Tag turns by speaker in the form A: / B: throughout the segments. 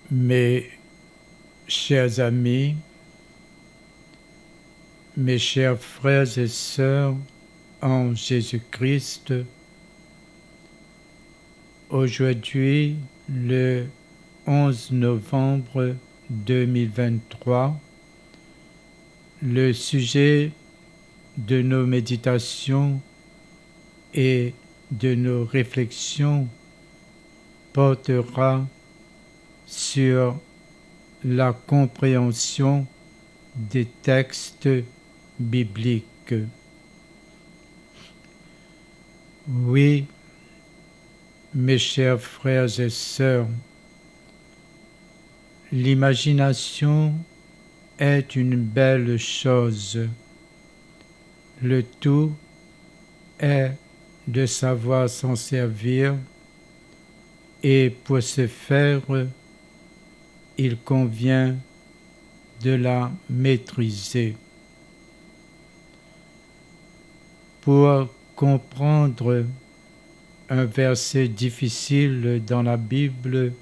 A: Mes chers amis, mes chers frères et sœurs en Jésus-Christ, aujourd'hui, le 11 novembre 2023, le sujet de nos méditations et de nos réflexions portera sur la compréhension des textes bibliques. Oui, mes chers frères et sœurs, l'imagination est une belle chose. Le tout est de savoir s'en servir et pour ce faire, il convient de la maîtriser. Pour comprendre un verset difficile dans la Bible,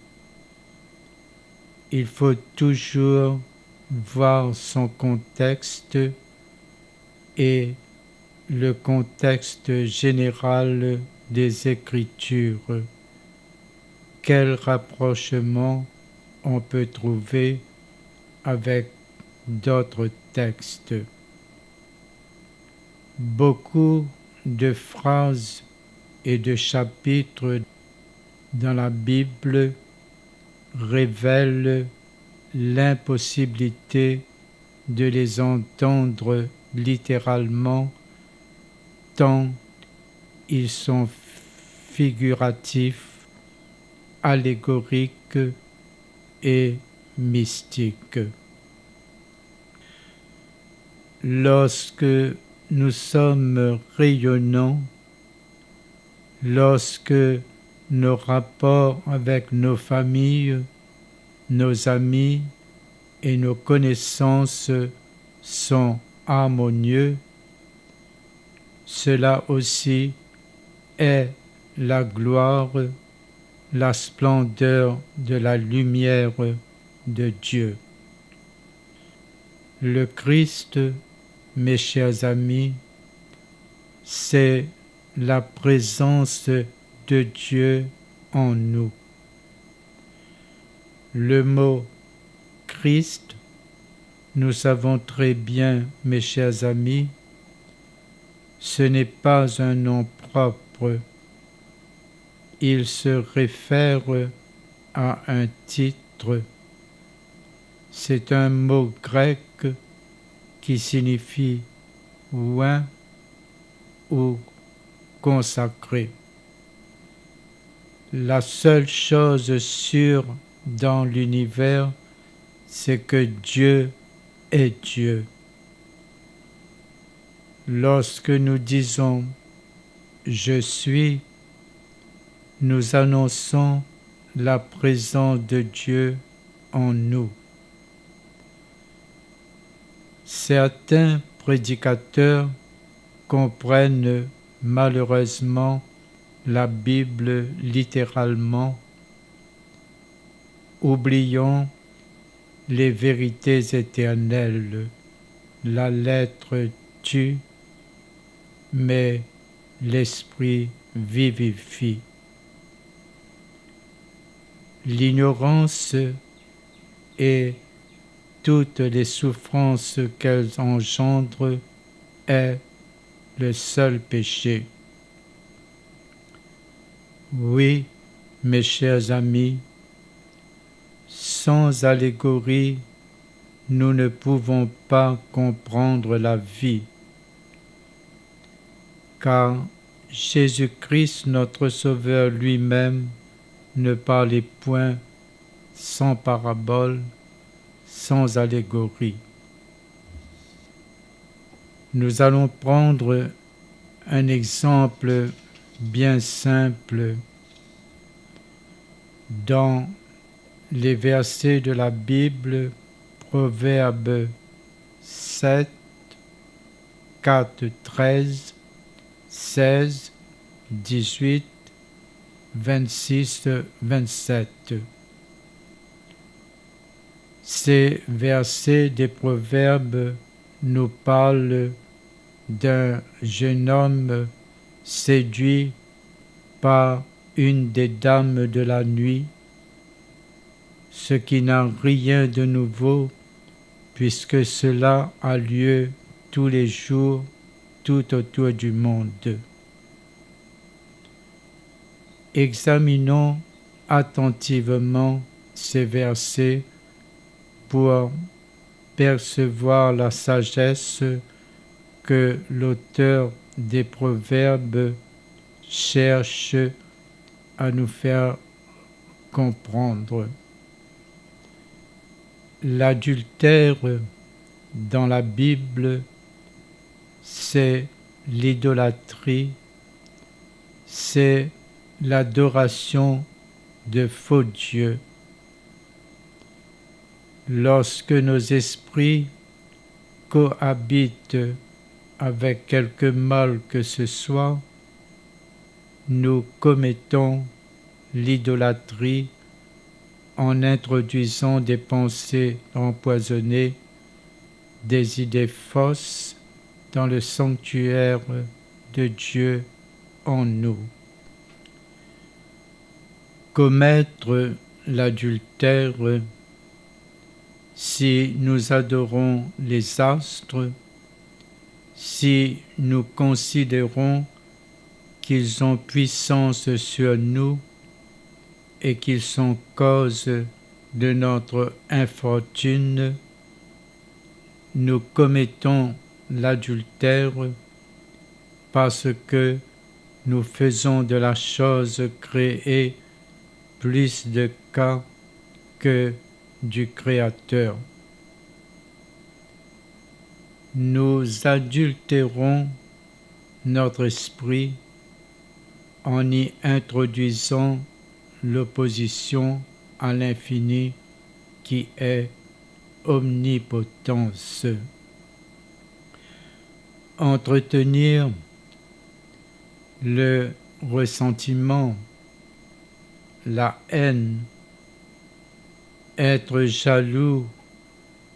A: il faut toujours voir son contexte et le contexte général des Écritures. Quel rapprochement on peut trouver avec d'autres textes. Beaucoup de phrases et de chapitres dans la Bible révèlent l'impossibilité de les entendre littéralement tant ils sont figuratifs, allégoriques et mystiques. Lorsque nous sommes rayonnants, lorsque nos rapports avec nos familles, nos amis et nos connaissances sont harmonieux, cela aussi est la gloire, la splendeur de la lumière de Dieu. Le Christ, mes chers amis, c'est la présence de Dieu en nous. Le mot Christ, nous savons très bien, mes chers amis, ce n'est pas un nom propre. Il se réfère à un titre. C'est un mot grec qui signifie oint ou consacré. La seule chose sûre dans l'univers, c'est que Dieu est Dieu. Lorsque nous disons « Je suis », nous annonçons la présence de Dieu en nous. Certains prédicateurs comprennent malheureusement la Bible littéralement, oubliant les vérités éternelles. La lettre tue, mais l'esprit vivifie. L'ignorance et toutes les souffrances qu'elles engendrent est le seul péché. Oui, mes chers amis, sans allégorie, nous ne pouvons pas comprendre la vie, car Jésus-Christ, notre Sauveur lui-même, ne parlait point sans parabole, sans allégorie. Nous allons prendre un exemple bien simple dans les versets de la Bible, Proverbes 7, 4, 13, 16, 18, 26, 27. Ces versets des Proverbes nous parlent d'un jeune homme séduit par une des dames de la nuit, ce qui n'a rien de nouveau puisque cela a lieu tous les jours tout autour du monde. Examinons attentivement ces versets pour percevoir la sagesse que l'auteur des Proverbes cherche à nous faire comprendre. L'adultère dans la Bible, c'est l'idolâtrie, c'est l'adoration de faux dieux. Lorsque nos esprits cohabitent avec quelque mal que ce soit, nous commettons l'idolâtrie en introduisant des pensées empoisonnées, des idées fausses dans le sanctuaire de Dieu en nous. Commettre l'adultère, si nous adorons les astres, si nous considérons qu'ils ont puissance sur nous et qu'ils sont cause de notre infortune, nous commettons l'adultère parce que nous faisons de la chose créée plus de cas que du Créateur. Nous adultérons notre esprit en y introduisant l'opposition à l'infini qui est omnipotence. Entretenir le ressentiment, la haine, être jaloux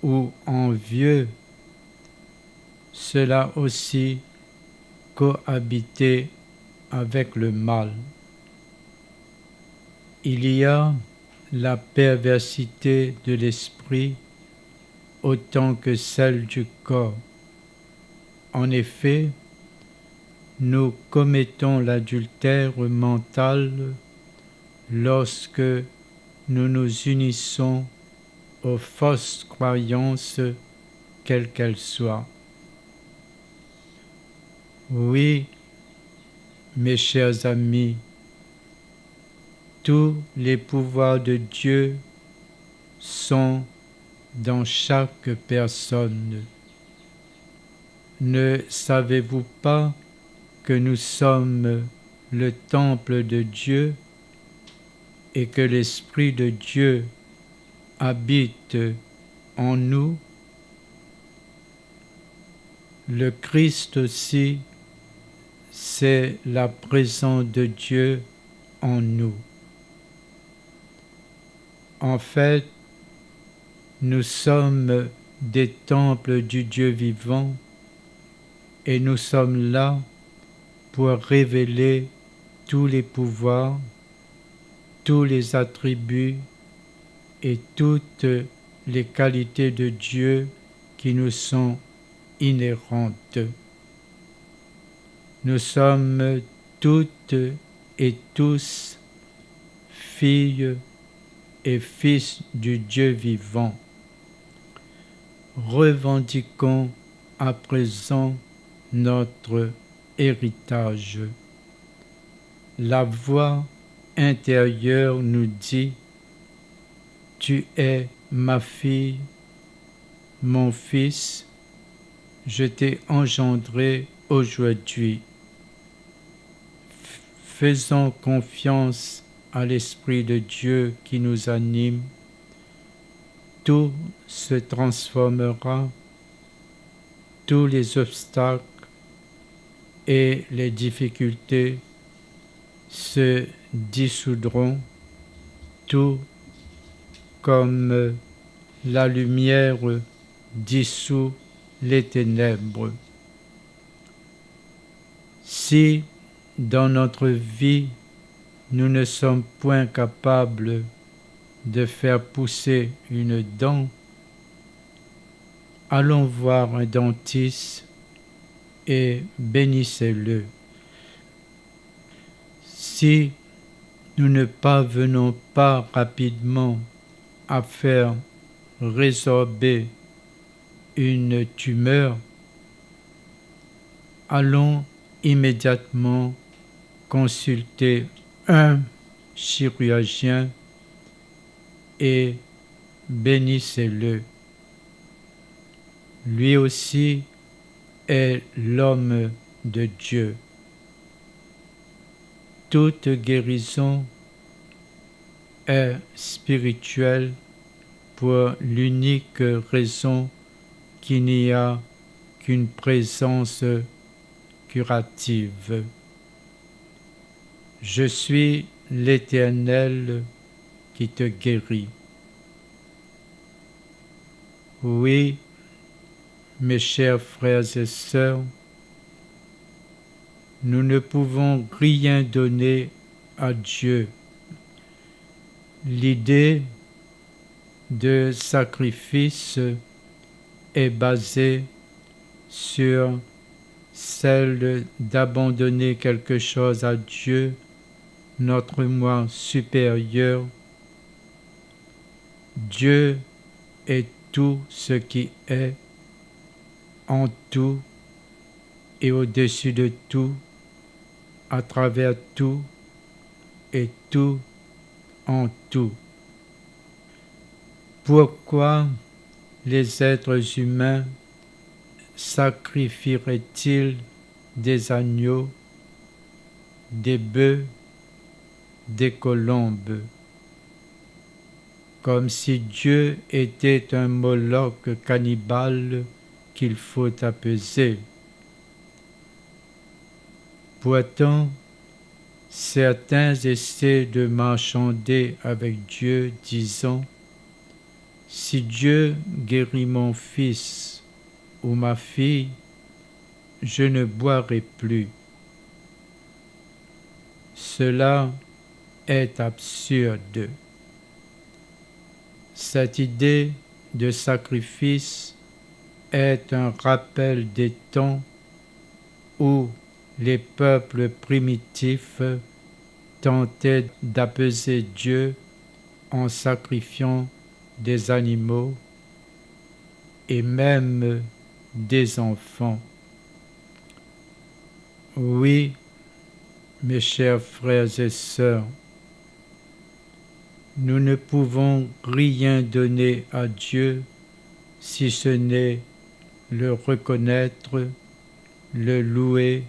A: ou envieux, cela aussi cohabiter avec le mal. Il y a la perversité de l'esprit autant que celle du corps. En effet, nous commettons l'adultère mental lorsque nous nous unissons aux fausses croyances, quelles qu'elles soient. Oui, mes chers amis, tous les pouvoirs de Dieu sont dans chaque personne. Ne savez-vous pas que nous sommes le temple de Dieu et que l'Esprit de Dieu habite en nous? Le Christ aussi, c'est la présence de Dieu en nous. En fait, nous sommes des temples du Dieu vivant et nous sommes là pour révéler tous les pouvoirs, tous les attributs et toutes les qualités de Dieu qui nous sont inhérentes. Nous sommes toutes et tous filles et fils du Dieu vivant. Revendiquons à présent notre héritage. La voix intérieure nous dit: tu es ma fille, mon fils, je t'ai engendré aujourd'hui. Faisons confiance à l'Esprit de Dieu qui nous anime. Tout se transformera, tous les obstacles et les difficultés se dissoudront, tout comme la lumière dissout les ténèbres. Si dans notre vie nous ne sommes point capables de faire pousser une dent, allons voir un dentiste et bénissez-le. Si nous ne parvenons pas rapidement à faire résorber une tumeur, allons immédiatement consulter un chirurgien et bénissez-le. Lui aussi est l'homme de Dieu. Toute guérison est spirituelle pour l'unique raison qu'il n'y a qu'une présence curative. Je suis l'Éternel qui te guérit. Oui, mes chers frères et sœurs, nous ne pouvons rien donner à Dieu. L'idée de sacrifice est basée sur celle d'abandonner quelque chose à Dieu, notre moi supérieur. Dieu est tout ce qui est, en tout et au-dessus de tout, à travers tout et tout en tout. Pourquoi les êtres humains sacrifieraient-ils des agneaux, des bœufs, des colombes, comme si Dieu était un Moloch cannibale qu'il faut apaiser? Pourtant, certains essaient de marchander avec Dieu, disant: si Dieu guérit mon fils ou ma fille, je ne boirai plus. Cela est absurde. Cette idée de sacrifice est un rappel des temps où les peuples primitifs tentaient d'apaiser Dieu en sacrifiant des animaux et même des enfants. Oui, mes chers frères et sœurs, nous ne pouvons rien donner à Dieu si ce n'est le reconnaître, le louer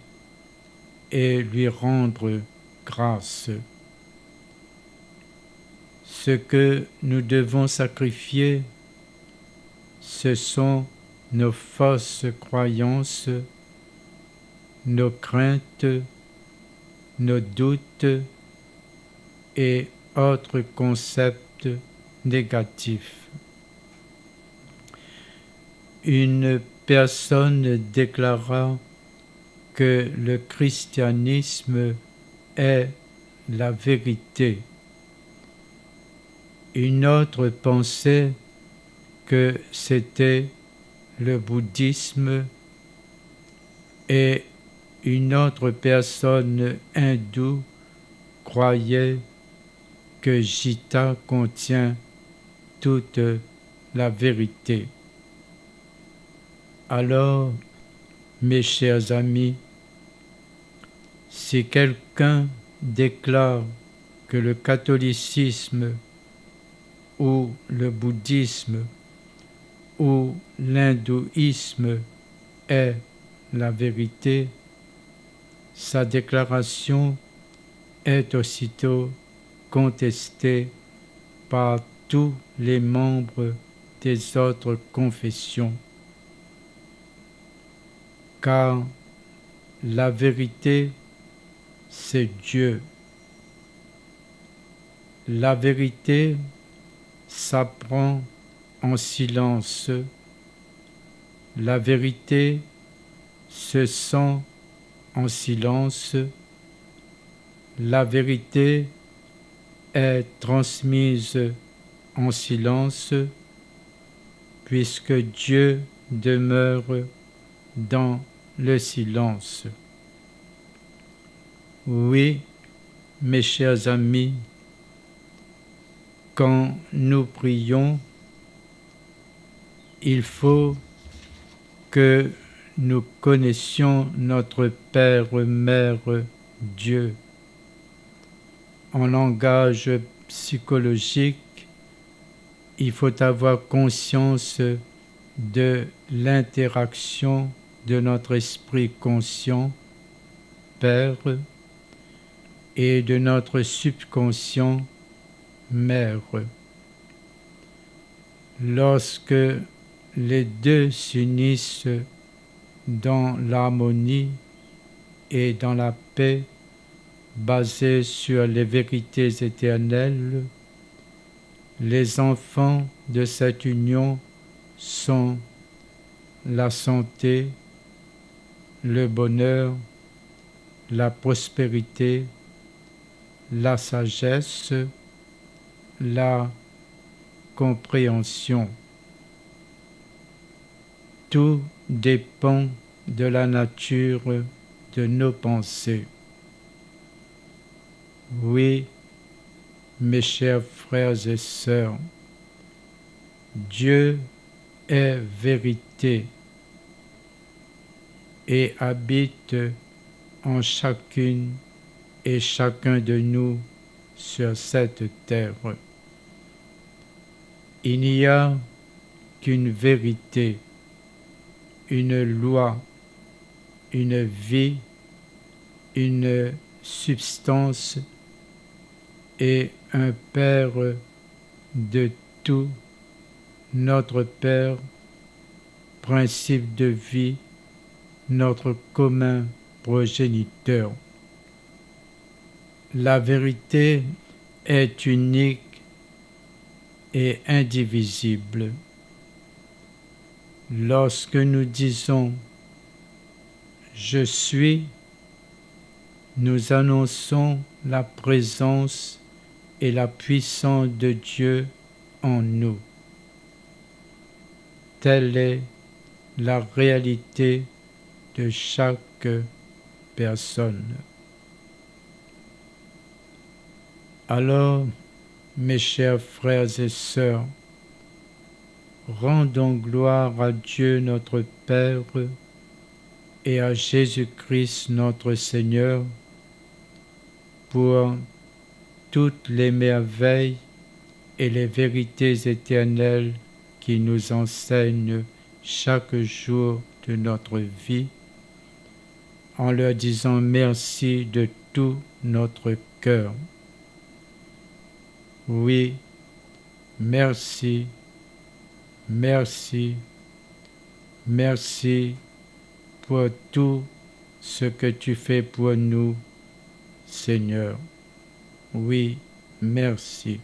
A: et lui rendre grâce. Ce que nous devons sacrifier, ce sont nos fausses croyances, nos craintes, nos doutes et autres concepts négatifs. Une personne déclara que le christianisme est la vérité. Une autre pensait que c'était le bouddhisme et une autre personne hindoue croyait que Gita contient toute la vérité. Alors, mes chers amis, si quelqu'un déclare que le catholicisme ou le bouddhisme ou l'hindouisme est la vérité, sa déclaration est aussitôt contestée par tous les membres des autres confessions. Car la vérité, c'est Dieu. La vérité s'apprend en silence. La vérité se sent en silence. La vérité est transmise en silence, puisque Dieu demeure dans le silence. Oui, mes chers amis, quand nous prions, il faut que nous connaissions notre Père, Mère, Dieu. En langage psychologique, il faut avoir conscience de l'interaction de notre esprit conscient, Père, et de notre subconscient, Mère. Lorsque les deux s'unissent dans l'harmonie et dans la paix basée sur les vérités éternelles, les enfants de cette union sont la santé, le bonheur, la prospérité, la sagesse, la compréhension. Tout dépend de la nature de nos pensées. Oui, mes chers frères et sœurs, Dieu est vérité et habite en chacune et chacun de nous sur cette terre. Il n'y a qu'une vérité, une loi, une vie, une substance et un Père de tout, notre Père, principe de vie, notre commun progéniteur. La vérité est unique et indivisible. Lorsque nous disons « Je suis », nous annonçons la présence et la puissance de Dieu en nous. Telle est la réalité de chaque personne. Alors, mes chers frères et sœurs, rendons gloire à Dieu notre Père et à Jésus-Christ notre Seigneur pour toutes les merveilles et les vérités éternelles qui nous enseignent chaque jour de notre vie, en leur disant merci de tout notre cœur. Oui, merci, merci, merci pour tout ce que tu fais pour nous, Seigneur. Oui, merci.